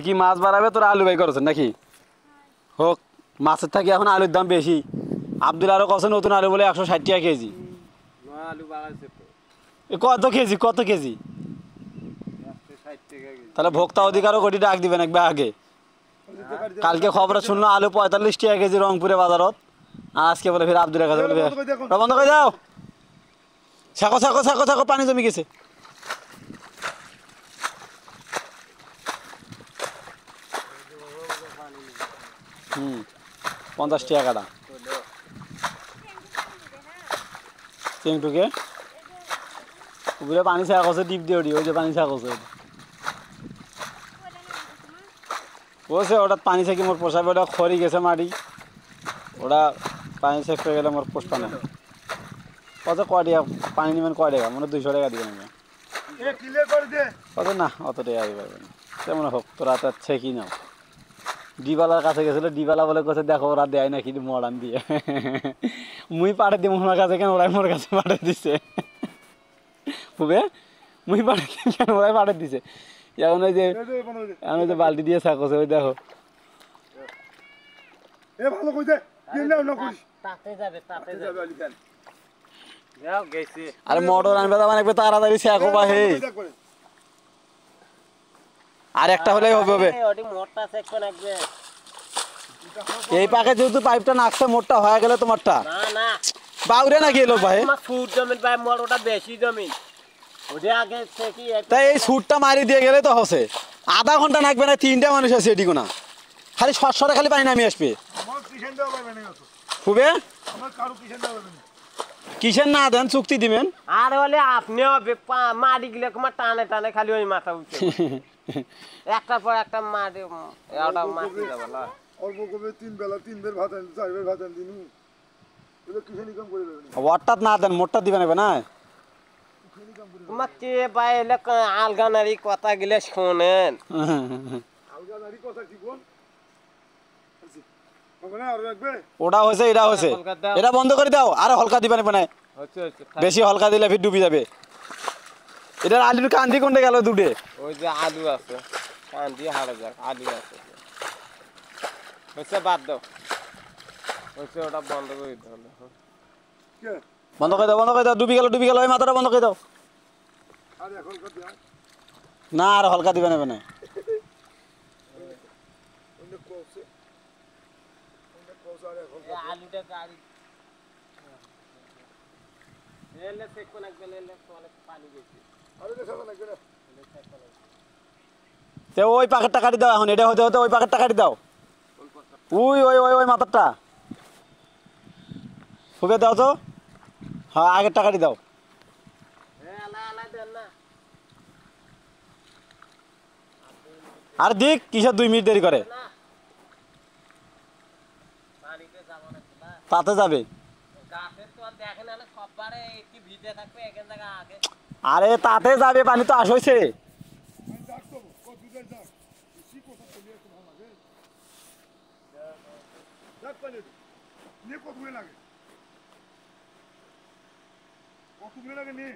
কি মাছ বাড়াবে তোরা আলু বাই করেছেন নাকি? হোক, মাছের থেকে এখন আলুর দাম বেশি। আব্দুল আরো কছে নতুন আলু বলে 160 টাকা কেজি। কত কেজি কত কেজি? তাহলে ভোক্তা অধিকারও কোটি ডাক দিবেন একবার আগে। কালকে খবরে শুনলো আলু 45 টাকা কেজি রংপুরে বাজারত, আজকে বলে ফির আব্দুলের কাছে বলে বন্ধ করে দাও। ছাকো ছাকো ছাকো ছাকো, পানি জমি গেছে। হুম, 50 টাকা কাটা চেংটুকে উপরে পানি ছাক আছে, ডিপ দিয়ে ওঠি ওই যে পানি ছাক আছে বলছে ওটা পানি ছাকি মোর পোষাবে, ওটা খড়ি গেছে মাটি, ওটা পানি ছেঁকতে গেলে মোর পোষপা না। কত কয় টাকা পানি নেবেন, কয় টাকা? মানে 200 টাকা দিবেন কত? না অত টাকা দিতে পারবেন না। তেমন হোক, তোরা তো ছেঁকি নাও। ডিবালার কাছে গেছিলো, ডিবালা বলে কোথায় দেখো ওরা দেয় না কিন্তু মডার্ন দিয়ে। মুই পাঠে দিব ওনার কাছে কেন, ওরাই মোর কাছে পাঠে দিছে। বুঝবে মুই পাঠে কেন, ওরাই পাঠে দিছে। এখন ওই যে এখন ওই যে বালতি দিয়ে ছাকছে ওই দেখো। আরে মোটর আনবে তো মানে তাড়াতাড়ি ছাকো বা হে। আর একটা হলেই হবে হবে। এই পাকে যেহেতু পাইপটা নাকছে মোটটা হয়ে গেলে তোমারটা না না বাউরে না গেল ভাই, তোমার সুট জমিন ভাই, মোর ওটা বেশি জমিন, ওটা আগে কি তাই এই সুটটা মারি দিয়ে গেলে তো হসে। আধা ঘন্টা লাগবে না, 3টা মানুষ আছে এদিকে না, খালি সরে খালি পানি নামিয়ে আসবে। খুবে কিসের না দেন চুক্তি দিবেন। আর বলে আপনিও মাটি গিলে তোমার টানে টানে খালি ওই মাথা উঠে একটার পর একটা মাটি ওটা মাটি যাবে না। অল্প করে 3 বেলা 3 বের ভাত আনতে 4 বের ভাত আনতে দিনু এগুলো কিসের ইনকাম করে দেবেন? ওয়াটটা না দেন মোটটা দিবেন না। তোমার কে ভাই এলে আলগানারি কথা গিলে শোনেন। আলগাদারি কথা কি বল? ওখানে আর রাখবে ওটা হয়েছে এটা হয়েছে, এটা বন্ধ করে দাও। আর হলকা দিবেন না, বেশি হলকা দিলে ফির ডুবি যাবে। এটার আলুর কান্দি কোনটা গেল দুটে? ওই যে আলু আছে কান্দি হারা যাক, আলু আছে হচ্ছে, বাদ দাও হচ্ছে, ওটা বন্ধ করে দিতে হবে। বন্ধ করে দাও বন্ধ করে দাও, ডুবি গেল ওই মাথাটা বন্ধ করে দাও। আর এখন কত দাও না আর হলকা দিবেন না। অন্য কোসে আর এখন এই আলুটা গাড়ি এলে চেক কোন এক বেলে এলে তোলে পানি গেছে। আরে দেখা না কেন তে ওই পাকেটটা কাটি দাও এখন, এটা হতে হতে ওই পাকেটটা কাটি দাও। ওই ওই ওই ওই মাথারটা ফুকে দাও তো। হ্যাঁ আগের টাকাটি দাও। আর দিক কিসের 2 মিনিট দেরি করে, তাতে যাবে। আরে তাতে যাবে, পানি তো আসছে। কত লাগে নে